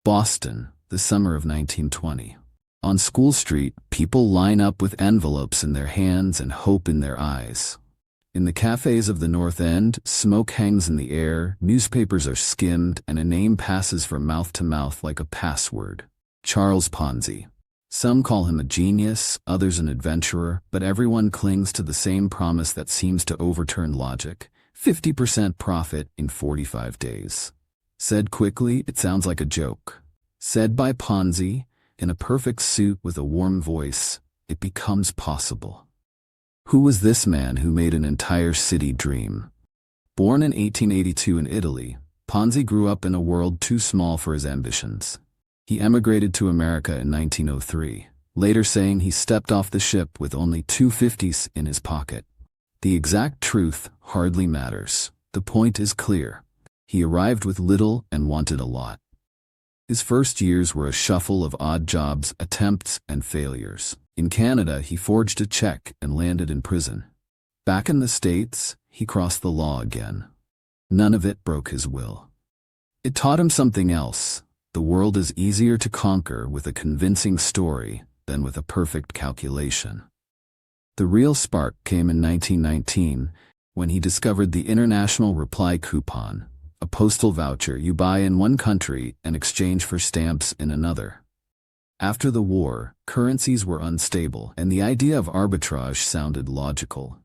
Boston, the summer of 1920. On School Street, people line up with envelopes in their hands and hope in their eyes. In the cafes of the North End, smoke hangs in the air, newspapers are skimmed, and a name passes from mouth to mouth like a password. Charles Ponzi. Some call him a genius, others an adventurer, but everyone clings to the same promise that seems to overturn logic: 50% profit in 45 days. Said quickly, it sounds like a joke. Said by Ponzi, in a perfect suit with a warm voice, it becomes possible. Who was this man who made an entire city dream? Born in 1882 in Italy, Ponzi grew up in a world too small for his ambitions. He emigrated to America in 1903, later saying he stepped off the ship with only $2.50s in his pocket. The exact truth hardly matters. The point is clear. He arrived with little and wanted a lot. His first years were a shuffle of odd jobs, attempts, and failures. In Canada, he forged a check and landed in prison. Back in the States, he crossed the law again. None of it broke his will. It taught him something else. The world is easier to conquer with a convincing story than with a perfect calculation. The real spark came in 1919 when he discovered the International Reply Coupon, a postal voucher you buy in one country and exchange for stamps in another. After the war, currencies were unstable, and the idea of arbitrage sounded logical.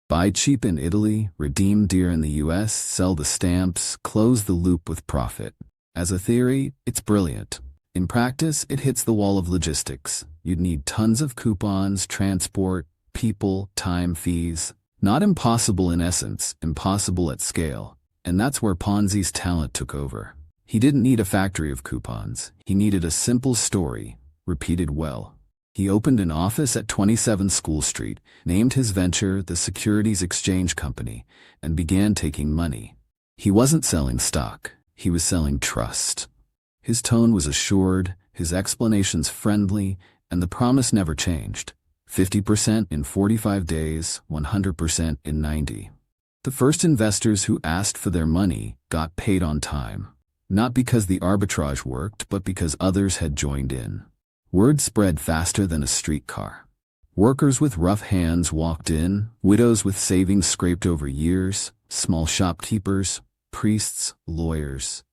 Buy cheap in Italy, redeem dear in the US, sell the stamps, close the loop with profit. As a theory, it's brilliant. In practice, it hits the wall of logistics. You'd need tons of coupons, transport, people, time, fees. Not impossible in essence, impossible at scale. And that's where Ponzi's talent took over. He didn't need a factory of coupons. He needed a simple story, repeated well. He opened an office at 27 School Street, named his venture the Securities Exchange Company, and began taking money. He wasn't selling stock. He was selling trust. His tone was assured, his explanations friendly, and the promise never changed. 50% in 45 days, 100% in 90. The first investors who asked for their money got paid on time. Not because the arbitrage worked, but because others had joined in. Word spread faster than a streetcar. Workers with rough hands walked in, widows with savings scraped over years, small shopkeepers, priests, lawyers.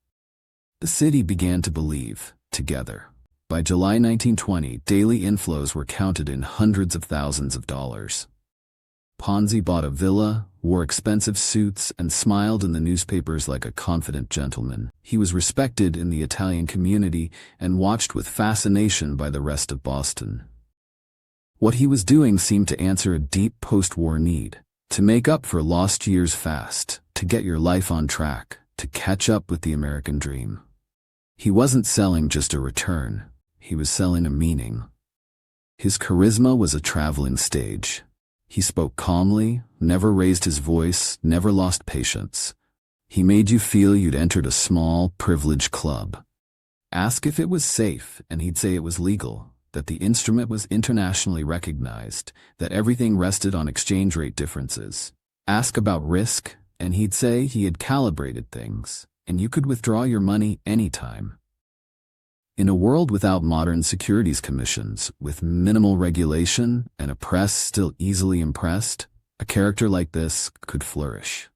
The city began to believe, together. By July 1920, daily inflows were counted in hundreds of thousands of dollars. Ponzi bought a villa, wore expensive suits, and smiled in the newspapers like a confident gentleman. He was respected in the Italian community and watched with fascination by the rest of Boston. What he was doing seemed to answer a deep post-war need, to make up for lost years fast, to get your life on track, to catch up with the American dream. He wasn't selling just a return, he was selling a meaning. His charisma was a traveling stage. He spoke calmly, never raised his voice, never lost patience. He made you feel you'd entered a small, privileged club. Ask if it was safe, and he'd say it was legal, that the instrument was internationally recognized, that everything rested on exchange rate differences. Ask about risk, and he'd say he had calibrated things, and you could withdraw your money anytime. In a world without modern securities commissions, with minimal regulation and a press still easily impressed, a character like this could flourish.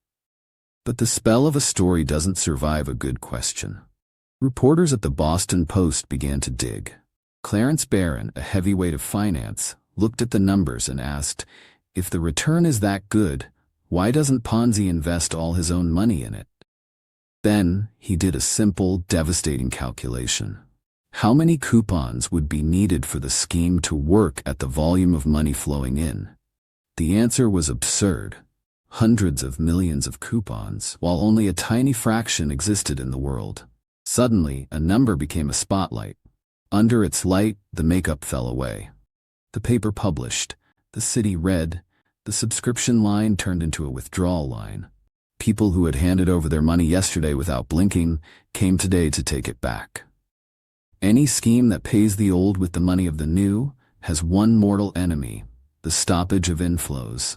But the spell of a story doesn't survive a good question. Reporters at the Boston Post began to dig. Clarence Barron, a heavyweight of finance, looked at the numbers and asked, if the return is that good, why doesn't Ponzi invest all his own money in it? Then he did a simple, devastating calculation. How many coupons would be needed for the scheme to work at the volume of money flowing in? The answer was absurd. Hundreds of millions of coupons, while only a tiny fraction existed in the world. Suddenly, a number became a spotlight. Under its light, the makeup fell away. The paper published. The city read. The subscription line turned into a withdrawal line. People who had handed over their money yesterday without blinking came today to take it back. Any scheme that pays the old with the money of the new has one mortal enemy, the stoppage of inflows.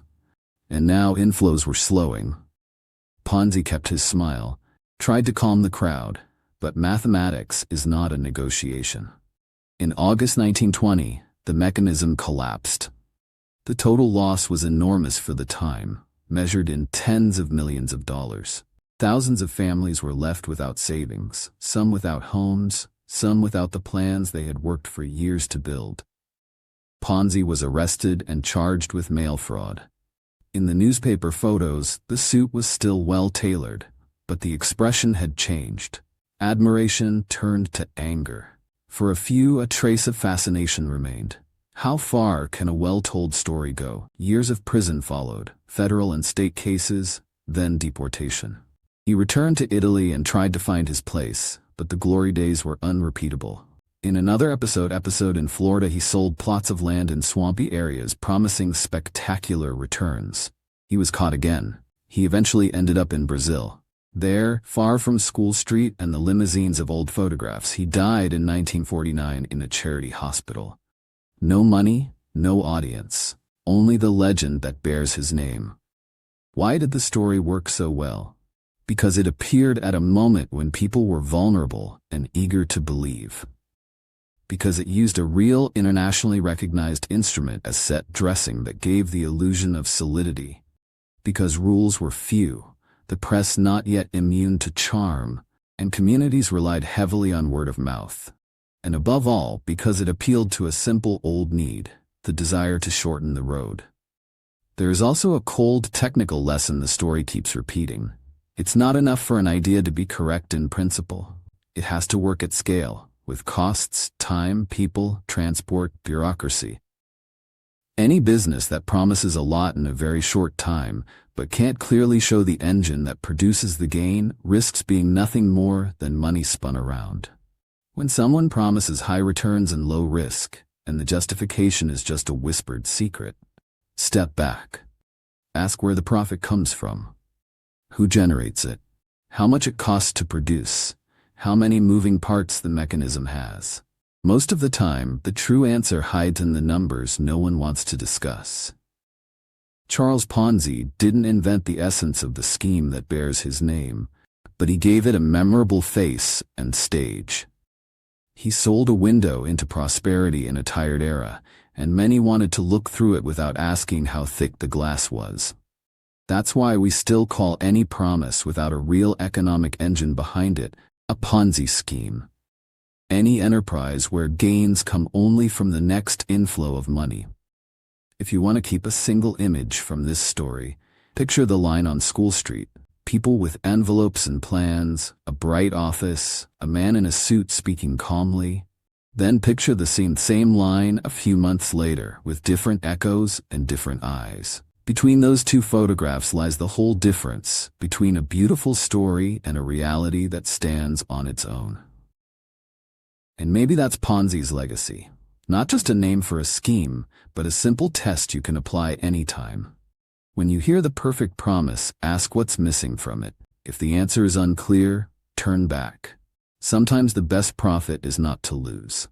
And now inflows were slowing. Ponzi kept his smile, tried to calm the crowd. But mathematics is not a negotiation. In August 1920, the mechanism collapsed. The total loss was enormous for the time, measured in tens of millions of dollars. Thousands of families were left without savings, some without homes, some without the plans they had worked for years to build. Ponzi was arrested and charged with mail fraud. In the newspaper photos, the suit was still well-tailored, but the expression had changed. Admiration turned to anger. For a few, a trace of fascination remained. How far can a well-told story go? Years of prison followed, federal and state cases, then deportation. He returned to Italy and tried to find his place, but the glory days were unrepeatable. In another episode in Florida, he sold plots of land in swampy areas, promising spectacular returns. He was caught again. He eventually ended up in Brazil. There, far from School Street and the limousines of old photographs, he died in 1949 in a charity hospital. No money, no audience, only the legend that bears his name. Why did the story work so well? Because it appeared at a moment when people were vulnerable and eager to believe. Because it used a real, internationally recognized instrument as set dressing that gave the illusion of solidity. Because rules were few, the press not yet immune to charm, and communities relied heavily on word of mouth. And above all, because it appealed to a simple old need, the desire to shorten the road. There is also a cold technical lesson the story keeps repeating. It's not enough for an idea to be correct in principle. It has to work at scale, with costs, time, people, transport, bureaucracy. Any business that promises a lot in a very short time, but can't clearly show the engine that produces the gain, risks being nothing more than money spun around. When someone promises high returns and low risk, and the justification is just a whispered secret, step back. Ask where the profit comes from. Who generates it? How much it costs to produce? How many moving parts the mechanism has? Most of the time, the true answer hides in the numbers no one wants to discuss. Charles Ponzi didn't invent the essence of the scheme that bears his name, but he gave it a memorable face and stage. He sold a window into prosperity in a tired era, and many wanted to look through it without asking how thick the glass was. That's why we still call any promise without a real economic engine behind it a Ponzi scheme. Any enterprise where gains come only from the next inflow of money. If you want to keep a single image from this story, picture the line on School Street. People with envelopes and plans, a bright office, a man in a suit speaking calmly. Then picture the same line a few months later with different echoes and different eyes. Between those two photographs lies the whole difference between a beautiful story and a reality that stands on its own. And maybe that's Ponzi's legacy. Not just a name for a scheme, but a simple test you can apply anytime. When you hear the perfect promise, ask what's missing from it. If the answer is unclear, turn back. Sometimes the best profit is not to lose.